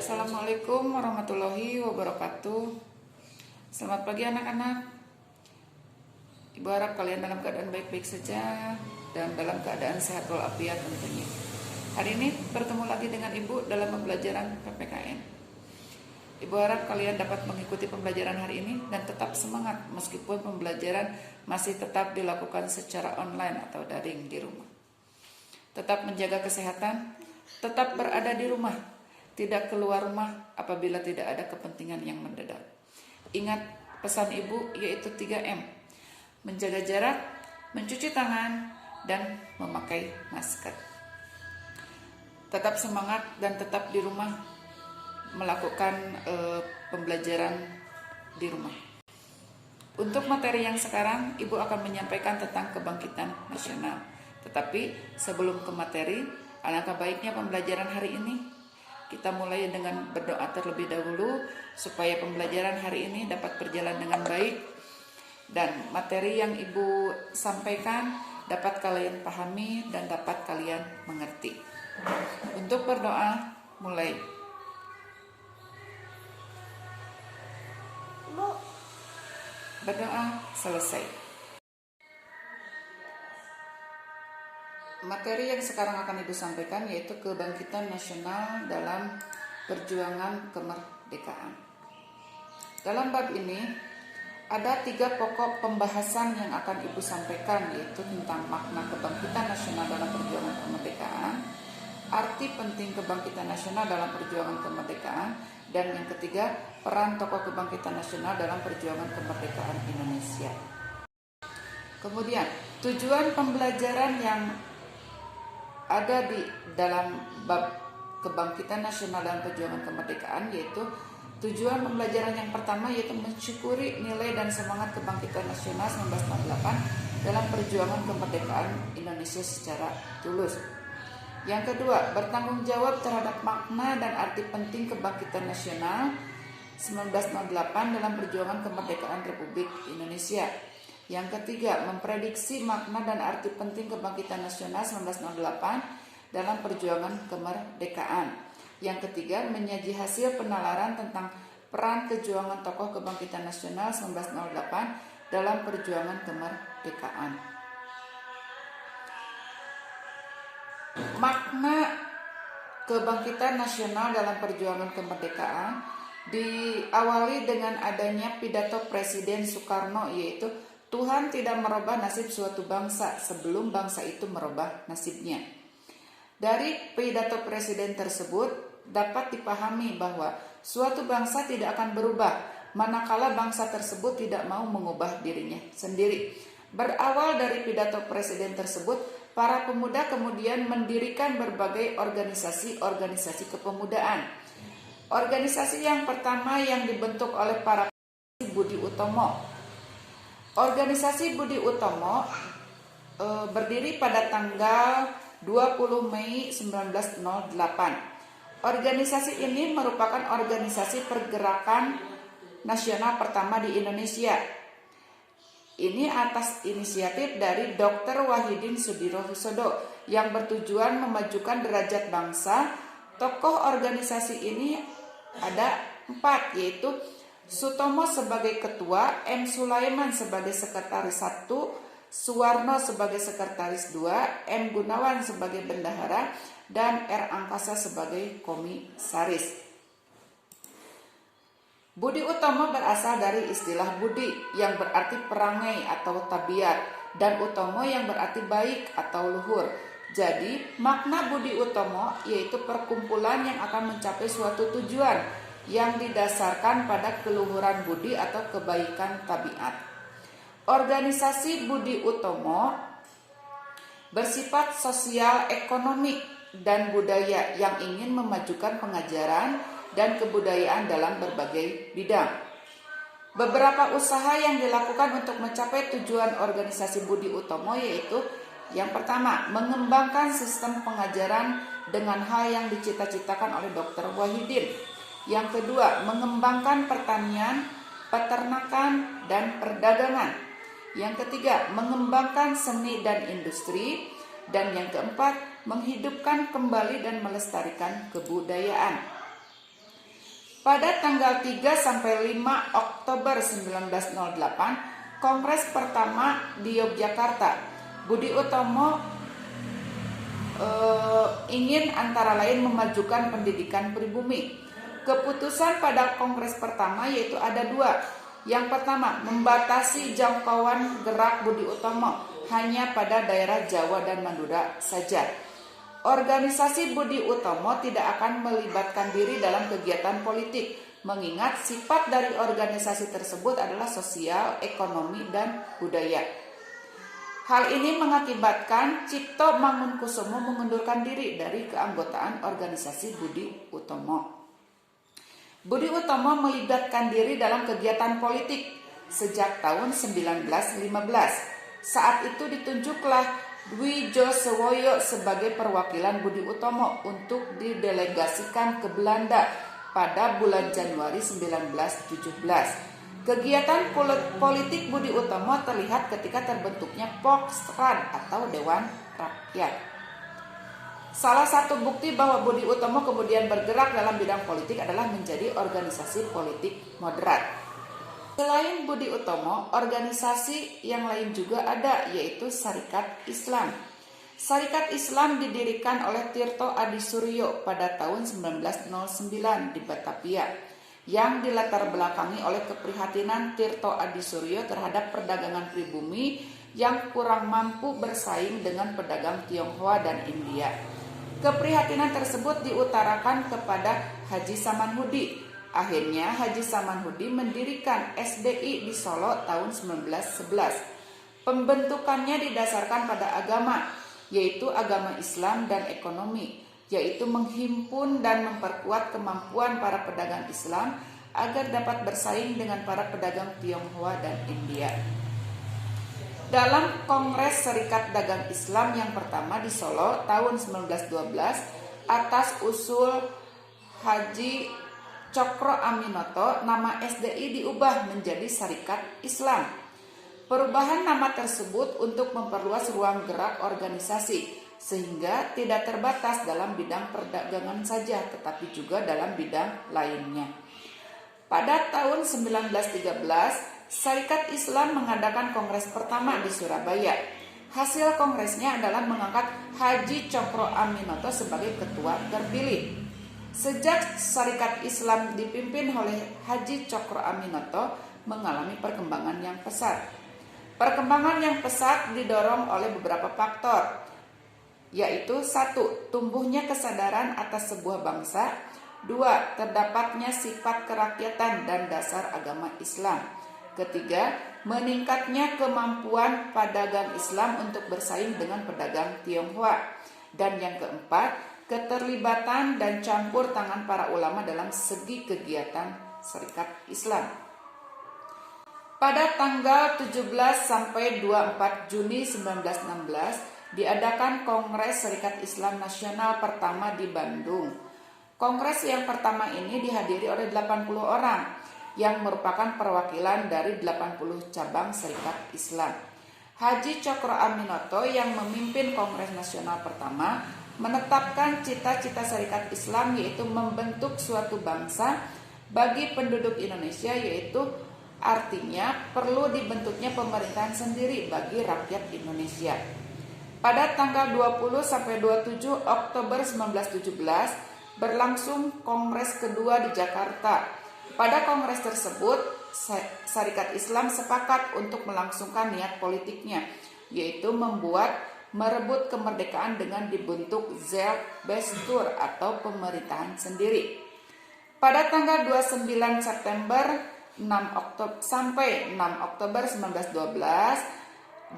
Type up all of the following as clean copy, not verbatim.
Assalamualaikum warahmatullahi wabarakatuh. Selamat pagi anak-anak. Ibu harap kalian dalam keadaan baik-baik saja dan dalam keadaan sehat walafiat tentunya. Hari ini bertemu lagi dengan Ibu dalam pembelajaran PPKN. Ibu harap kalian dapat mengikuti pembelajaran hari ini dan tetap semangat meskipun pembelajaran masih tetap dilakukan secara online atau daring di rumah. Tetap menjaga kesehatan, tetap berada di rumah, tidak keluar rumah apabila tidak ada kepentingan yang mendadak. Ingat pesan Ibu yaitu 3M, menjaga jarak, mencuci tangan, dan memakai masker. Tetap semangat dan tetap di rumah melakukan pembelajaran di rumah. Untuk materi yang sekarang, Ibu akan menyampaikan tentang kebangkitan nasional. Tetapi sebelum ke materi, alangkah baiknya pembelajaran hari ini kita mulai dengan berdoa terlebih dahulu supaya pembelajaran hari ini dapat berjalan dengan baik dan materi yang Ibu sampaikan dapat kalian pahami dan dapat kalian mengerti. Untuk berdoa, mulai. Berdoa selesai. Materi yang sekarang akan Ibu sampaikan yaitu kebangkitan nasional dalam perjuangan kemerdekaan. Dalam bab ini ada 3 pokok pembahasan yang akan Ibu sampaikan, yaitu tentang makna kebangkitan nasional dalam perjuangan kemerdekaan, arti penting kebangkitan nasional dalam perjuangan kemerdekaan, dan yang ketiga, peran tokoh kebangkitan nasional dalam perjuangan kemerdekaan Indonesia. Kemudian, tujuan pembelajaran yang ada di dalam bab kebangkitan nasional dalam perjuangan kemerdekaan, yaitu tujuan pembelajaran yang pertama yaitu mensyukuri nilai dan semangat kebangkitan nasional 1948 dalam perjuangan kemerdekaan Indonesia secara tulus. Yang kedua, bertanggung jawab terhadap makna dan arti penting kebangkitan nasional 1948 dalam perjuangan kemerdekaan Republik Indonesia. Yang ketiga, memprediksi makna dan arti penting kebangkitan nasional 1908 dalam perjuangan kemerdekaan. Yang ketiga, menyaji hasil penalaran tentang peran kejuangan tokoh kebangkitan nasional 1908 dalam perjuangan kemerdekaan. Makna kebangkitan nasional dalam perjuangan kemerdekaan diawali dengan adanya pidato Presiden Soekarno, yaitu Tuhan tidak merubah nasib suatu bangsa sebelum bangsa itu merubah nasibnya. Dari pidato presiden tersebut dapat dipahami bahwa suatu bangsa tidak akan berubah manakala bangsa tersebut tidak mau mengubah dirinya sendiri. Berawal dari pidato presiden tersebut, para pemuda kemudian mendirikan berbagai organisasi kepemudaan. Organisasi yang pertama yang dibentuk oleh para Budi Utomo. Organisasi Budi Utomo berdiri pada tanggal 20 Mei 1908. Organisasi ini merupakan organisasi pergerakan nasional pertama di Indonesia. Ini atas inisiatif dari Dr. Wahidin Sudirohusodo yang bertujuan memajukan derajat bangsa. Tokoh organisasi ini ada 4, yaitu Sutomo sebagai ketua, M. Sulaiman sebagai sekretaris 1, Suwarno sebagai sekretaris 2, M. Gunawan sebagai bendahara, dan R. Angkasa sebagai komisaris. Budi Utomo berasal dari istilah budi yang berarti perangai atau tabiat, dan utomo yang berarti baik atau luhur. Jadi, makna Budi Utomo yaitu perkumpulan yang akan mencapai suatu tujuan yang didasarkan pada keluhuran budi atau kebaikan tabiat. Organisasi Budi Utomo bersifat sosial, ekonomi, dan budaya yang ingin memajukan pengajaran dan kebudayaan dalam berbagai bidang. Beberapa usaha yang dilakukan untuk mencapai tujuan organisasi Budi Utomo yaitu yang pertama, mengembangkan sistem pengajaran dengan hal yang dicita-citakan oleh Dr. Wahidin. Yang kedua, mengembangkan pertanian, peternakan, dan perdagangan. Yang ketiga, mengembangkan seni dan industri. Dan yang keempat, menghidupkan kembali dan melestarikan kebudayaan. Pada tanggal 3 sampai 5 Oktober 1908, Kongres pertama di Yogyakarta. Budi Utomo ingin antara lain memajukan pendidikan pribumi. Keputusan pada Kongres pertama yaitu ada dua. Yang pertama, membatasi jangkauan gerak Budi Utomo hanya pada daerah Jawa dan Madura saja. Organisasi Budi Utomo tidak akan melibatkan diri dalam kegiatan politik, mengingat sifat dari organisasi tersebut adalah sosial, ekonomi, dan budaya. Hal ini mengakibatkan Cipto Mangunkusumo mengundurkan diri dari keanggotaan organisasi Budi Utomo. Budi Utomo melibatkan diri dalam kegiatan politik sejak tahun 1915. Saat itu ditunjuklah Dwi Josewoyo sebagai perwakilan Budi Utomo untuk didelegasikan ke Belanda pada bulan Januari 1917. Kegiatan politik Budi Utomo terlihat ketika terbentuknya Volksraad atau Dewan Rakyat. Salah satu bukti bahwa Budi Utomo kemudian bergerak dalam bidang politik adalah menjadi organisasi politik moderat. Selain Budi Utomo, organisasi yang lain juga ada, yaitu Sarekat Islam. Sarekat Islam didirikan oleh Tirto Adisuryo pada tahun 1909 di Batavia, yang dilatar belakangi oleh keprihatinan Tirto Adisuryo terhadap perdagangan pribumi yang kurang mampu bersaing dengan pedagang Tionghoa dan India. Keprihatinan tersebut diutarakan kepada Haji Samanhudi. Akhirnya Haji Samanhudi mendirikan SDI di Solo tahun 1911. Pembentukannya didasarkan pada agama, yaitu agama Islam dan ekonomi, yaitu menghimpun dan memperkuat kemampuan para pedagang Islam agar dapat bersaing dengan para pedagang Tionghoa dan India. Dalam Kongres Serikat Dagang Islam yang pertama di Solo tahun 1912, atas usul Haji Cokro Aminoto, nama SDI diubah menjadi Sarekat Islam. Perubahan nama tersebut untuk memperluas ruang gerak organisasi, sehingga tidak terbatas dalam bidang perdagangan saja, tetapi juga dalam bidang lainnya. Pada tahun 1913, Sarekat Islam mengadakan kongres pertama di Surabaya. Hasil kongresnya adalah mengangkat Haji Cokro Aminoto sebagai ketua terpilih. Sejak Sarekat Islam dipimpin oleh Haji Cokro Aminoto mengalami perkembangan yang pesat. Perkembangan yang pesat didorong oleh beberapa faktor, yaitu 1. Tumbuhnya kesadaran atas sebuah bangsa. 2. Terdapatnya sifat kerakyatan dan dasar agama Islam. Ketiga, meningkatnya kemampuan pedagang Islam untuk bersaing dengan pedagang Tionghoa. Dan yang keempat, keterlibatan dan campur tangan para ulama dalam segi kegiatan Sarekat Islam. Pada tanggal 17 sampai 24 Juni 1916 diadakan Kongres Sarekat Islam Nasional pertama di Bandung. Kongres yang pertama ini dihadiri oleh 80 orang yang merupakan perwakilan dari 80 cabang Sarekat Islam. Haji Cokro Aminoto yang memimpin Kongres Nasional pertama menetapkan cita-cita Sarekat Islam, yaitu membentuk suatu bangsa bagi penduduk Indonesia, yaitu artinya perlu dibentuknya pemerintahan sendiri bagi rakyat Indonesia. Pada tanggal 20 sampai 27 Oktober 1917 berlangsung Kongres kedua di Jakarta. Pada kongres tersebut, Sarekat Islam sepakat untuk melangsungkan niat politiknya, yaitu merebut kemerdekaan dengan dibentuk Zeltbestur atau pemerintahan sendiri. Pada tanggal 29 September 6 Oktober 1918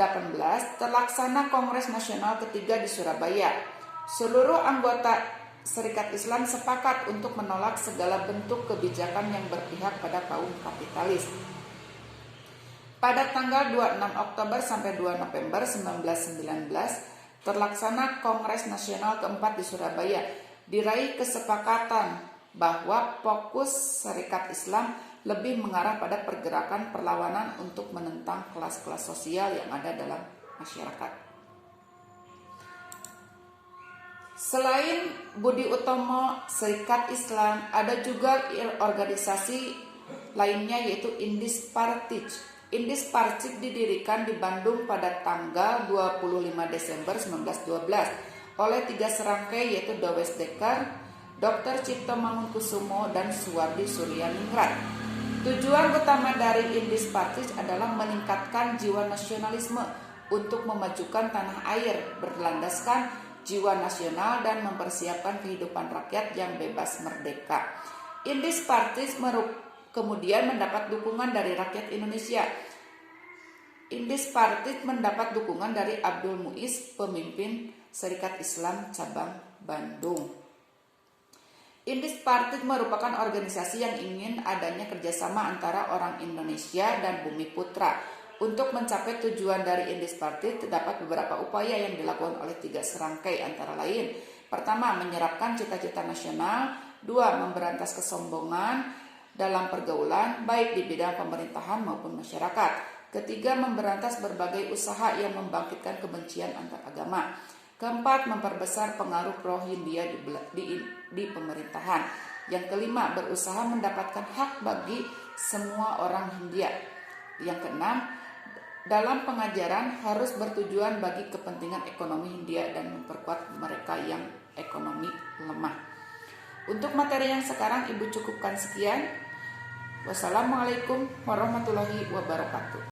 terlaksana Kongres Nasional ketiga di Surabaya. Seluruh anggota Sarekat Islam sepakat untuk menolak segala bentuk kebijakan yang berpihak pada kaum kapitalis. Pada tanggal 26 Oktober sampai 2 November 1919 terlaksana Kongres Nasional keempat di Surabaya. Diraih kesepakatan bahwa fokus Sarekat Islam lebih mengarah pada pergerakan perlawanan untuk menentang kelas-kelas sosial yang ada dalam masyarakat. Selain Budi Utomo, Serikat Islam, ada juga organisasi lainnya yaitu Indis Partij. Indis Partij didirikan di Bandung pada tanggal 25 Desember 1912 oleh 3 serangkai yaitu Dowes Dekker, Dr. Cipto Mangunkusumo, dan Suwardi Suryaningrat. Tujuan utama dari Indis Partij adalah meningkatkan jiwa nasionalisme untuk memajukan tanah air berlandaskan jiwa nasional dan mempersiapkan kehidupan rakyat yang bebas merdeka. Indis Partij kemudian mendapat dukungan dari rakyat Indonesia. Indis Partij mendapat dukungan dari Abdul Muiz, pemimpin Serikat Islam cabang Bandung. Indis Partij merupakan organisasi yang ingin adanya kerjasama antara orang Indonesia dan Bumi Putra. Untuk mencapai tujuan dari Indis Partij terdapat beberapa upaya yang dilakukan oleh 3 serangkai antara lain. Pertama, menyerapkan cita-cita nasional. 2, memberantas kesombongan dalam pergaulan baik di bidang pemerintahan maupun masyarakat. Ketiga, memberantas berbagai usaha yang membangkitkan kebencian antar agama. Keempat, memperbesar pengaruh Rohingya di pemerintahan. Yang kelima, berusaha mendapatkan hak bagi semua orang Hindia. Yang keenam, dalam pengajaran harus bertujuan bagi kepentingan ekonomi Hindia dan memperkuat mereka yang ekonomi lemah. Untuk materi yang sekarang Ibu cukupkan sekian. Wassalamualaikum warahmatullahi wabarakatuh.